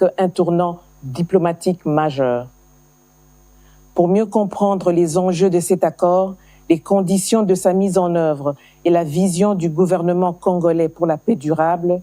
un tournant diplomatique majeur. Pour mieux comprendre les enjeux de cet accord, les conditions de sa mise en œuvre et la vision du gouvernement congolais pour la paix durable,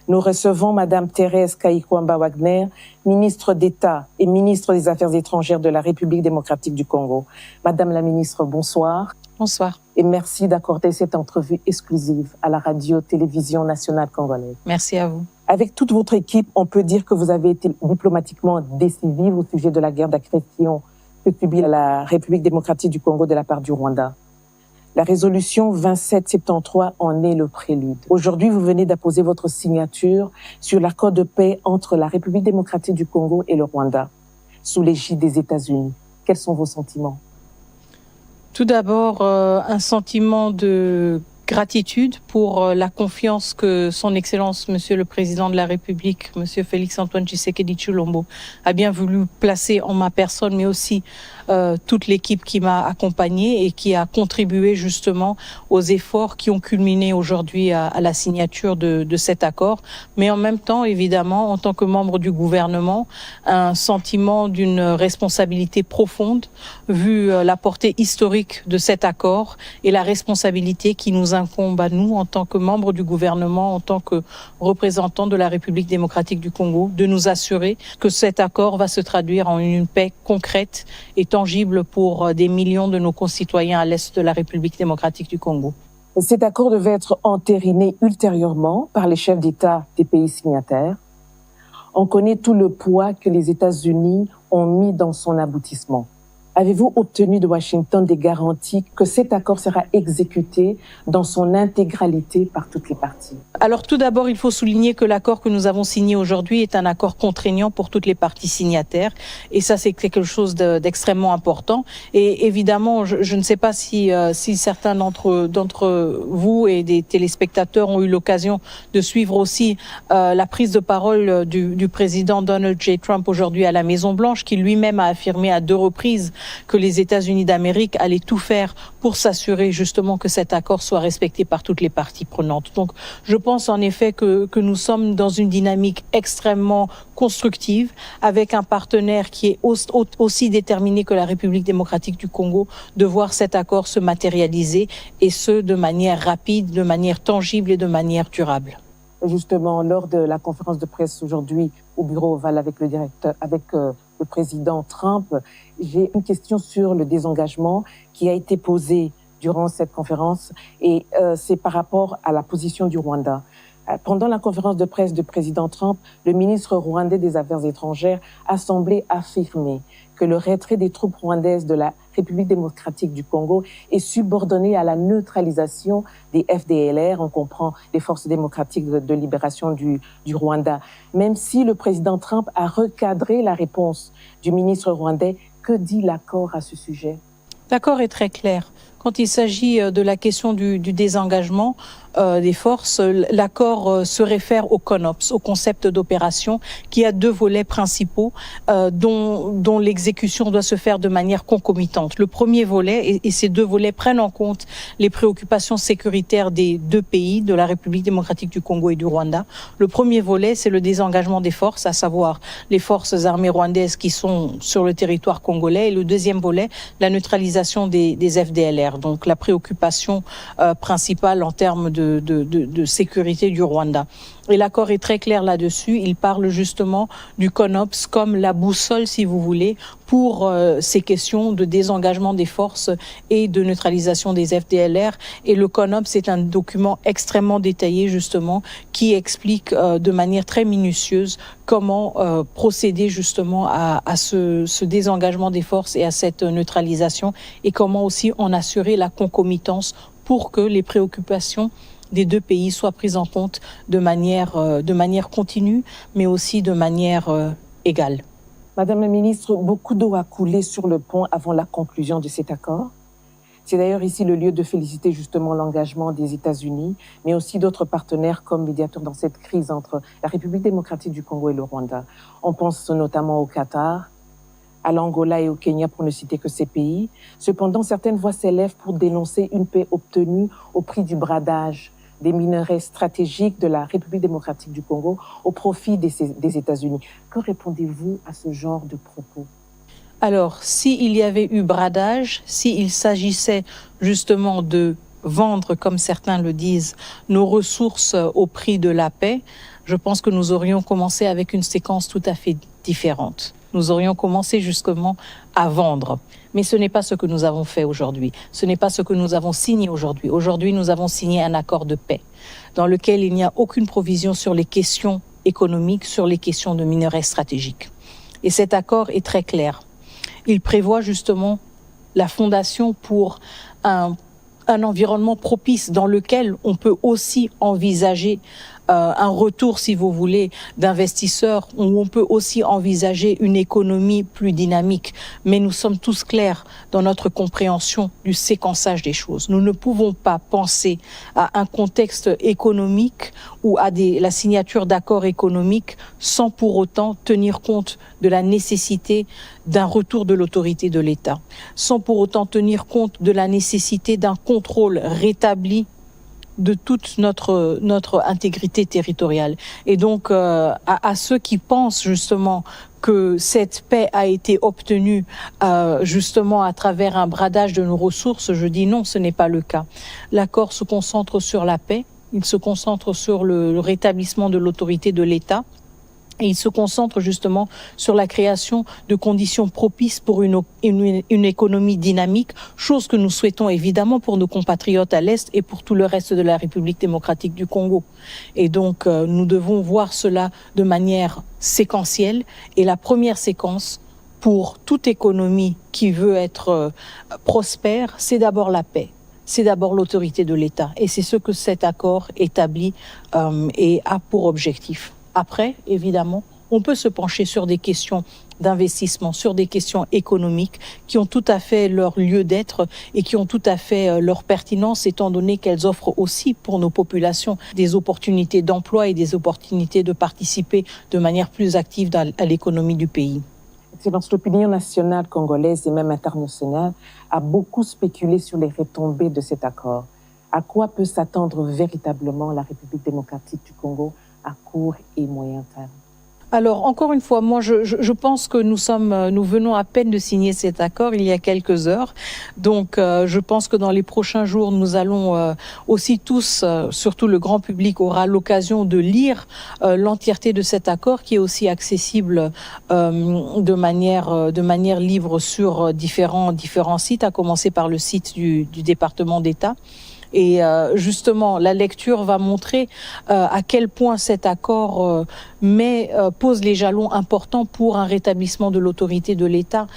nous recevons Madame Thérèse Kaikwamba-Wagner, ministre d'État et ministre des Affaires étrangères de la République démocratique du Congo. Madame la ministre, bonsoir. Bonsoir. Et merci d'accorder cette entrevue exclusive à la radio-télévision nationale congolaise. Merci à vous. Avec toute votre équipe, on peut dire que vous avez été diplomatiquement décisive au sujet de la guerre d'agression que subit la République démocratique du Congo de la part du Rwanda. La résolution 2773 en est le prélude. Aujourd'hui, vous venez d'apposer votre signature sur l'accord de paix entre la République démocratique du Congo et le Rwanda, sous l'égide des États-Unis. Quels sont vos sentiments? Tout d'abord, un sentiment de gratitude pour la confiance que son Excellence, Monsieur le Président de la République, Monsieur Félix-Antoine Tshisekedi Tshilombo, a bien voulu placer en ma personne, mais aussi toute l'équipe qui m'a accompagnée et qui a contribué justement aux efforts qui ont culminé aujourd'hui à la signature de cet accord. Mais en même temps, évidemment, en tant que membre du gouvernement, un sentiment d'une responsabilité profonde, vu la portée historique de cet accord et la responsabilité qui nous incombe à nous en tant que membres du gouvernement, en tant que représentants de la République démocratique du Congo, de nous assurer que cet accord va se traduire en une paix concrète et tangible pour des millions de nos concitoyens à l'est de la République démocratique du Congo. Cet accord devait être entériné ultérieurement par les chefs d'État des pays signataires. On connaît tout le poids que les États-Unis ont mis dans son aboutissement. Avez-vous obtenu de Washington des garanties que cet accord sera exécuté dans son intégralité par toutes les parties? Alors tout d'abord, il faut souligner que l'accord que nous avons signé aujourd'hui est un accord contraignant pour toutes les parties signataires. Et ça, c'est quelque chose d'extrêmement important. Et évidemment, je ne sais pas si certains d'entre vous et des téléspectateurs ont eu l'occasion de suivre aussi la prise de parole du président Donald J. Trump aujourd'hui à la Maison-Blanche, qui lui-même a affirmé à 2 reprises que les États-Unis d'Amérique allaient tout faire pour s'assurer justement que cet accord soit respecté par toutes les parties prenantes. Donc je pense en effet que nous sommes dans une dynamique extrêmement constructive avec un partenaire qui est aussi déterminé que la République démocratique du Congo de voir cet accord se matérialiser et ce de manière rapide, de manière tangible et de manière durable. Justement, lors de la conférence de presse aujourd'hui au bureau Oval avec le président Trump, j'ai une question sur le désengagement qui a été posée durant cette conférence et c'est par rapport à la position du Rwanda. Pendant la conférence de presse du président Trump, le ministre rwandais des Affaires étrangères a semblé affirmer que le retrait des troupes rwandaises de la République démocratique du Congo est subordonné à la neutralisation des FDLR, on comprend les forces démocratiques de libération du Rwanda. Même si le président Trump a recadré la réponse du ministre rwandais, que dit l'accord à ce sujet? L'accord est très clair. Quand il s'agit de la question du désengagement des forces, l'accord se réfère au CONOPS, au concept d'opération, qui a 2 volets principaux dont l'exécution doit se faire de manière concomitante. Le premier volet, et ces 2 volets prennent en compte les préoccupations sécuritaires des 2 pays, de la République démocratique du Congo et du Rwanda. Le premier volet, c'est le désengagement des forces, à savoir les forces armées rwandaises qui sont sur le territoire congolais. Et le deuxième volet, la neutralisation des FDLR. Donc la préoccupation principale en termes de sécurité du Rwanda. Et l'accord est très clair là-dessus. Il parle justement du CONOPS comme la boussole, si vous voulez, pour ces questions de désengagement des forces et de neutralisation des FDLR. Et le CONOPS est un document extrêmement détaillé, justement, qui explique de manière très minutieuse comment procéder justement à ce désengagement des forces et à cette neutralisation et comment aussi en assurer la concomitance pour que les préoccupations des 2 pays soient prises en compte de manière continue, mais aussi de manière égale. Madame la ministre, beaucoup d'eau a coulé sur le pont avant la conclusion de cet accord. C'est d'ailleurs ici le lieu de féliciter justement l'engagement des États-Unis, mais aussi d'autres partenaires comme médiateurs dans cette crise entre la République démocratique du Congo et le Rwanda. On pense notamment au Qatar, à l'Angola et au Kenya, pour ne citer que ces pays. Cependant, certaines voix s'élèvent pour dénoncer une paix obtenue au prix du bradage des minerais stratégiques de la République démocratique du Congo au profit des États-Unis. Que répondez-vous à ce genre de propos? Alors, s'il y avait eu bradage, s'il s'agissait justement de vendre, comme certains le disent, nos ressources au prix de la paix, je pense que nous aurions commencé avec une séquence tout à fait différente. Nous aurions commencé justement à vendre. Mais ce n'est pas ce que nous avons fait aujourd'hui. Ce n'est pas ce que nous avons signé aujourd'hui. Aujourd'hui, nous avons signé un accord de paix dans lequel il n'y a aucune provision sur les questions économiques, sur les questions de minerais stratégiques. Et cet accord est très clair. Il prévoit justement la fondation pour un environnement propice dans lequel on peut aussi envisager un retour, si vous voulez, d'investisseurs, où on peut aussi envisager une économie plus dynamique. Mais nous sommes tous clairs dans notre compréhension du séquençage des choses. Nous ne pouvons pas penser à un contexte économique ou à la signature d'accords économiques sans pour autant tenir compte de la nécessité d'un retour de l'autorité de l'État, sans pour autant tenir compte de la nécessité d'un contrôle rétabli de toute notre intégrité territoriale. Et donc, à ceux qui pensent justement que cette paix a été obtenue justement à travers un bradage de nos ressources, je dis non, ce n'est pas le cas. L'accord se concentre sur la paix, il se concentre sur le rétablissement de l'autorité de l'État. Et il se concentre justement sur la création de conditions propices pour une économie dynamique, chose que nous souhaitons évidemment pour nos compatriotes à l'Est et pour tout le reste de la République démocratique du Congo. Et donc, nous devons voir cela de manière séquentielle. Et la première séquence, pour toute économie qui veut être prospère, c'est d'abord la paix. C'est d'abord l'autorité de l'État. Et c'est ce que cet accord établit et a pour objectif. Après, évidemment, on peut se pencher sur des questions d'investissement, sur des questions économiques qui ont tout à fait leur lieu d'être et qui ont tout à fait leur pertinence, étant donné qu'elles offrent aussi pour nos populations des opportunités d'emploi et des opportunités de participer de manière plus active à l'économie du pays. Excellence, l'opinion nationale congolaise et même internationale a beaucoup spéculé sur les retombées de cet accord. À quoi peut s'attendre véritablement la République démocratique du Congo à court et moyen terme? Alors, encore une fois, moi, je pense que nous venons à peine de signer cet accord il y a quelques heures. Donc, je pense que dans les prochains jours, nous allons aussi tous, surtout le grand public, aura l'occasion de lire l'entièreté de cet accord qui est aussi accessible de manière libre sur différents sites, à commencer par le site du département d'État. Et justement, la lecture va montrer à quel point cet accord pose les jalons importants pour un rétablissement de l'autorité de l'État,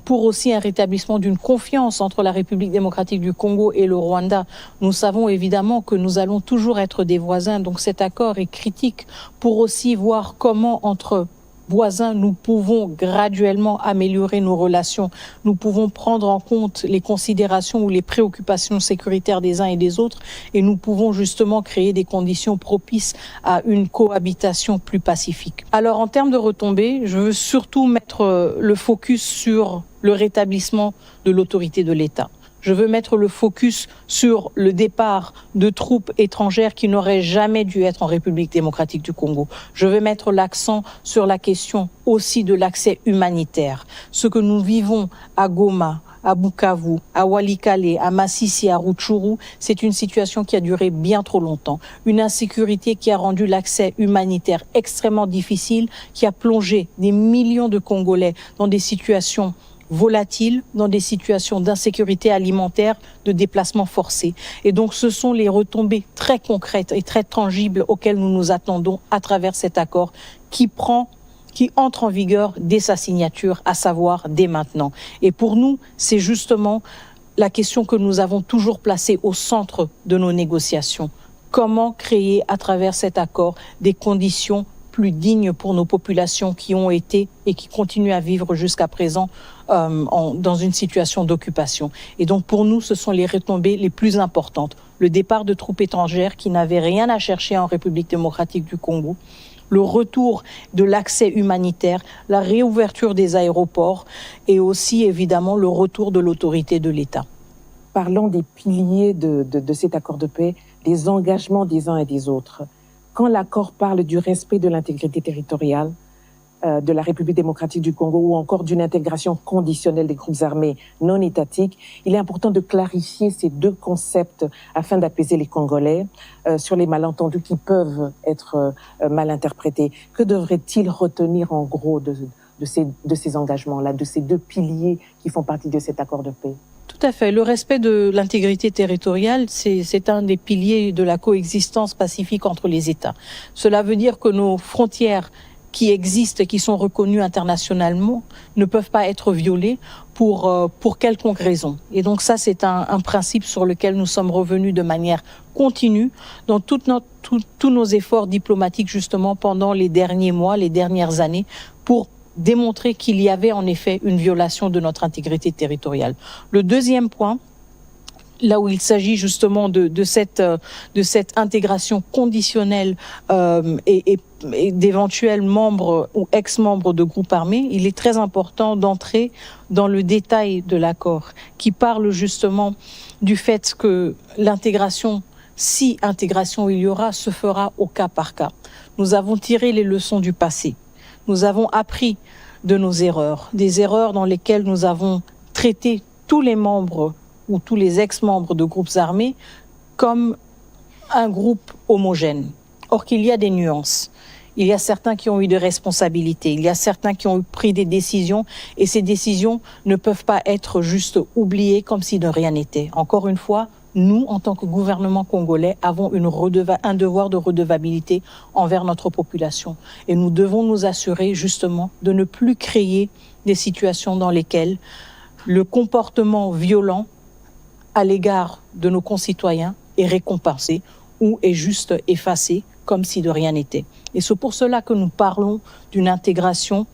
pour aussi un rétablissement d'une confiance entre la République démocratique du Congo et le Rwanda. Nous savons évidemment que nous allons toujours être des voisins, donc cet accord est critique pour aussi voir comment entre voisins, nous pouvons graduellement améliorer nos relations. Nous pouvons prendre en compte les considérations ou les préoccupations sécuritaires des uns et des autres et nous pouvons justement créer des conditions propices à une cohabitation plus pacifique. Alors, en termes de retombées, je veux surtout mettre le focus sur le rétablissement de l'autorité de l'État. Je veux mettre le focus sur le départ de troupes étrangères qui n'auraient jamais dû être en République démocratique du Congo. Je veux mettre l'accent sur la question aussi de l'accès humanitaire. Ce que nous vivons à Goma, à Bukavu, à Walikale, à Masisi, à Rutshuru, c'est une situation qui a duré bien trop longtemps. Une insécurité qui a rendu l'accès humanitaire extrêmement difficile, qui a plongé des millions de Congolais dans des situations volatiles, dans des situations d'insécurité alimentaire, de déplacement forcé. Et donc, ce sont les retombées très concrètes et très tangibles auxquelles nous nous attendons à travers cet accord qui entre en vigueur dès sa signature, à savoir dès maintenant. Et pour nous, c'est justement la question que nous avons toujours placée au centre de nos négociations. Comment créer à travers cet accord des conditions plus dignes pour nos populations qui ont été et qui continuent à vivre jusqu'à présent dans une situation d'occupation. Et donc pour nous, ce sont les retombées les plus importantes. Le départ de troupes étrangères qui n'avaient rien à chercher en République démocratique du Congo, le retour de l'accès humanitaire, la réouverture des aéroports et aussi évidemment le retour de l'autorité de l'État. Parlons des piliers de cet accord de paix, des engagements des uns et des autres. Quand l'accord parle du respect de l'intégrité territoriale de la République démocratique du Congo ou encore d'une intégration conditionnelle des groupes armés non étatiques, il est important de clarifier ces deux concepts afin d'apaiser les Congolais sur les malentendus qui peuvent être mal interprétés. Que devrait-il retenir en gros de ces engagements-là, de ces deux piliers qui font partie de cet accord de paix? Tout à fait. Le respect de l'intégrité territoriale, c'est un des piliers de la coexistence pacifique entre les États. Cela veut dire que nos frontières qui existent et qui sont reconnues internationalement ne peuvent pas être violées pour quelconque raison. Et donc ça, c'est un principe sur lequel nous sommes revenus de manière continue dans tous nos efforts diplomatiques justement pendant les derniers mois, les dernières années, pour démontrer qu'il y avait en effet une violation de notre intégrité territoriale. Le deuxième point, là où il s'agit justement de cette intégration conditionnelle et d'éventuels membres ou ex-membres de groupes armés, il est très important d'entrer dans le détail de l'accord qui parle justement du fait que l'intégration, si intégration il y aura, se fera au cas par cas. Nous avons tiré les leçons du passé. Nous avons appris de nos erreurs, des erreurs dans lesquelles nous avons traité tous les membres ou tous les ex-membres de groupes armés comme un groupe homogène. Or qu'il y a des nuances. Il y a certains qui ont eu des responsabilités, il y a certains qui ont pris des décisions et ces décisions ne peuvent pas être juste oubliées comme si de rien n'était. Encore une fois, nous, en tant que gouvernement congolais, avons un devoir de redevabilité envers notre population. Et nous devons nous assurer justement de ne plus créer des situations dans lesquelles le comportement violent à l'égard de nos concitoyens est récompensé ou est juste effacé comme si de rien n'était. Et c'est pour cela que nous parlons d'une intégration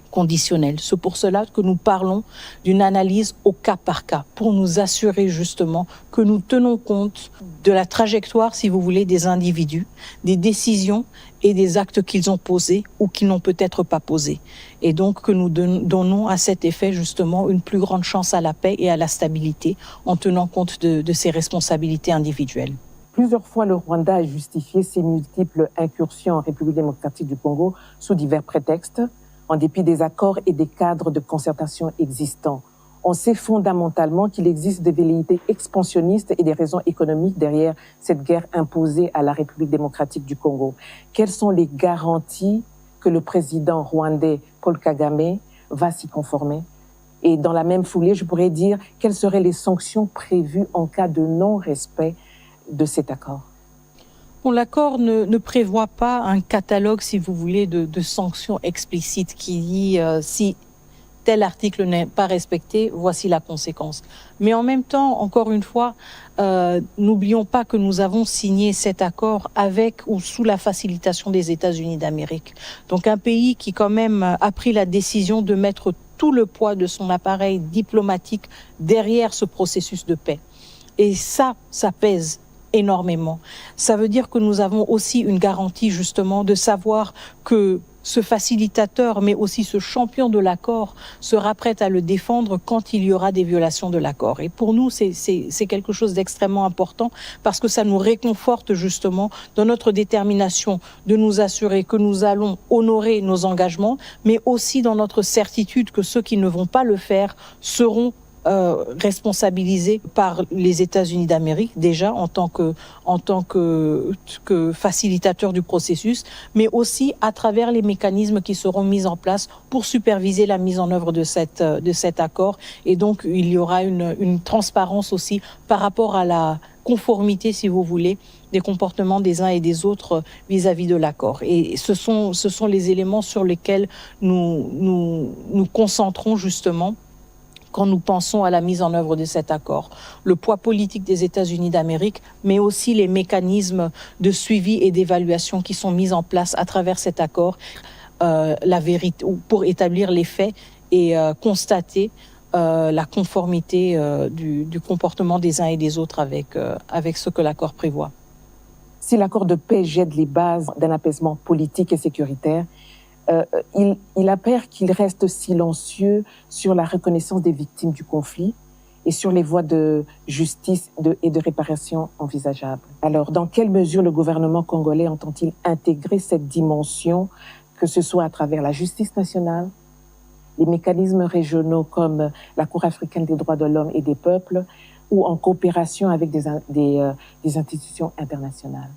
conditionnelle. C'est pour cela que nous parlons d'une analyse au cas par cas, pour nous assurer justement que nous tenons compte de la trajectoire, si vous voulez, des individus, des décisions et des actes qu'ils ont posés ou qu'ils n'ont peut-être pas posés. Et donc que nous donnons à cet effet justement une plus grande chance à la paix et à la stabilité en tenant compte de ces responsabilités individuelles. Plusieurs fois, le Rwanda a justifié ses multiples incursions en République démocratique du Congo sous divers prétextes, en dépit des accords et des cadres de concertation existants. On sait fondamentalement qu'il existe des velléités expansionnistes et des raisons économiques derrière cette guerre imposée à la République démocratique du Congo. Quelles sont les garanties que le président rwandais Paul Kagame va s'y conformer? Et dans la même foulée, je pourrais dire, quelles seraient les sanctions prévues en cas de non-respect de cet accord? Bon, l'accord ne prévoit pas un catalogue, si vous voulez, de sanctions explicites qui dit si tel article n'est pas respecté, voici la conséquence. Mais en même temps, encore une fois, n'oublions pas que nous avons signé cet accord avec ou sous la facilitation des États-Unis d'Amérique. Donc un pays qui quand même a pris la décision de mettre tout le poids de son appareil diplomatique derrière ce processus de paix. Et ça pèse énormément. Ça veut dire que nous avons aussi une garantie justement de savoir que ce facilitateur, mais aussi ce champion de l'accord, sera prêt à le défendre quand il y aura des violations de l'accord. Et pour nous, c'est quelque chose d'extrêmement important parce que ça nous réconforte justement dans notre détermination de nous assurer que nous allons honorer nos engagements, mais aussi dans notre certitude que ceux qui ne vont pas le faire seront responsabilisés par les États-Unis d'Amérique, déjà en tant que facilitateur du processus, mais aussi à travers les mécanismes qui seront mis en place pour superviser la mise en œuvre de cet accord. Et donc, il y aura une transparence aussi par rapport à la conformité, si vous voulez, des comportements des uns et des autres vis-à-vis de l'accord. Et ce sont les éléments sur lesquels nous concentrons justement quand nous pensons à la mise en œuvre de cet accord. Le poids politique des États-Unis d'Amérique, mais aussi les mécanismes de suivi et d'évaluation qui sont mis en place à travers cet accord, la vérité, pour établir les faits et constater la conformité du comportement des uns et des autres avec ce que l'accord prévoit. Si l'accord de paix jette les bases d'un apaisement politique et sécuritaire, il appert qu'il reste silencieux sur la reconnaissance des victimes du conflit et sur les voies de justice et de réparation envisageables. Alors, dans quelle mesure le gouvernement congolais entend-il intégrer cette dimension, que ce soit à travers la justice nationale, les mécanismes régionaux comme la Cour africaine des droits de l'homme et des peuples, ou en coopération avec des institutions internationales?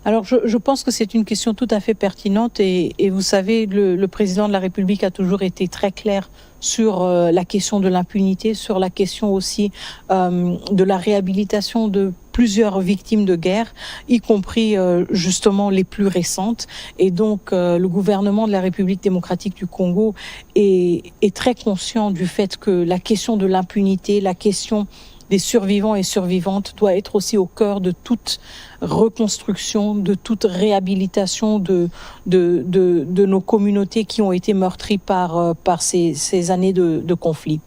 Alors, je pense que c'est une question tout à fait pertinente et vous savez, le président de la République a toujours été très clair sur la question de l'impunité, sur la question aussi de la réhabilitation de plusieurs victimes de guerre, y compris justement les plus récentes. Et donc, le gouvernement de la République démocratique du Congo est très conscient du fait que la question de l'impunité, la question des survivants et survivantes doit être aussi au cœur de toute reconstruction, de toute réhabilitation de nos communautés qui ont été meurtries par ces années de conflit.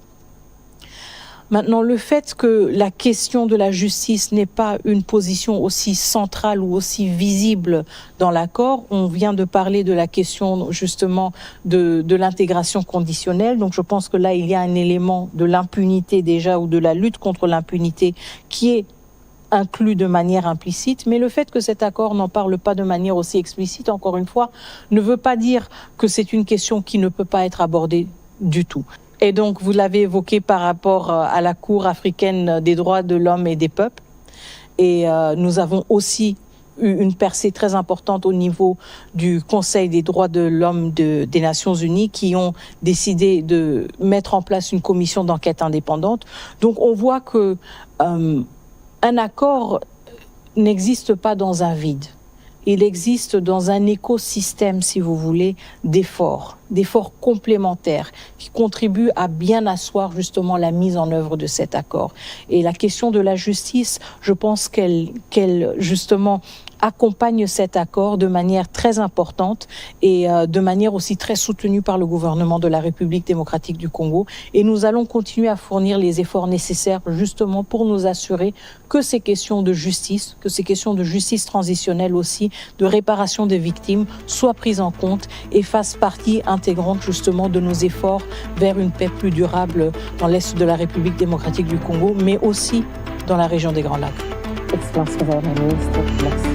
Maintenant, le fait que la question de la justice n'ait pas une position aussi centrale ou aussi visible dans l'accord, on vient de parler de la question justement de l'intégration conditionnelle. Donc je pense que là, il y a un élément de l'impunité déjà ou de la lutte contre l'impunité qui est inclus de manière implicite, mais le fait que cet accord n'en parle pas de manière aussi explicite, encore une fois, ne veut pas dire que c'est une question qui ne peut pas être abordée du tout. Et donc, vous l'avez évoqué par rapport à la Cour africaine des droits de l'homme et des peuples. Et nous avons aussi eu une percée très importante au niveau du Conseil des droits de l'homme des Nations Unies qui ont décidé de mettre en place une commission d'enquête indépendante. Donc, on voit que un accord n'existe pas dans un vide. Il existe dans un écosystème, si vous voulez, d'efforts complémentaires qui contribuent à bien asseoir justement la mise en œuvre de cet accord. Et la question de la justice, je pense qu'elle justement accompagne cet accord de manière très importante et de manière aussi très soutenue par le gouvernement de la République démocratique du Congo. Et nous allons continuer à fournir les efforts nécessaires justement pour nous assurer que ces questions de justice, transitionnelle aussi, de réparation des victimes, soient prises en compte et fassent partie intégrante justement de nos efforts vers une paix plus durable dans l'Est de la République démocratique du Congo, mais aussi dans la région des Grands Lacs. Excellence, Madame la Ministre. Merci.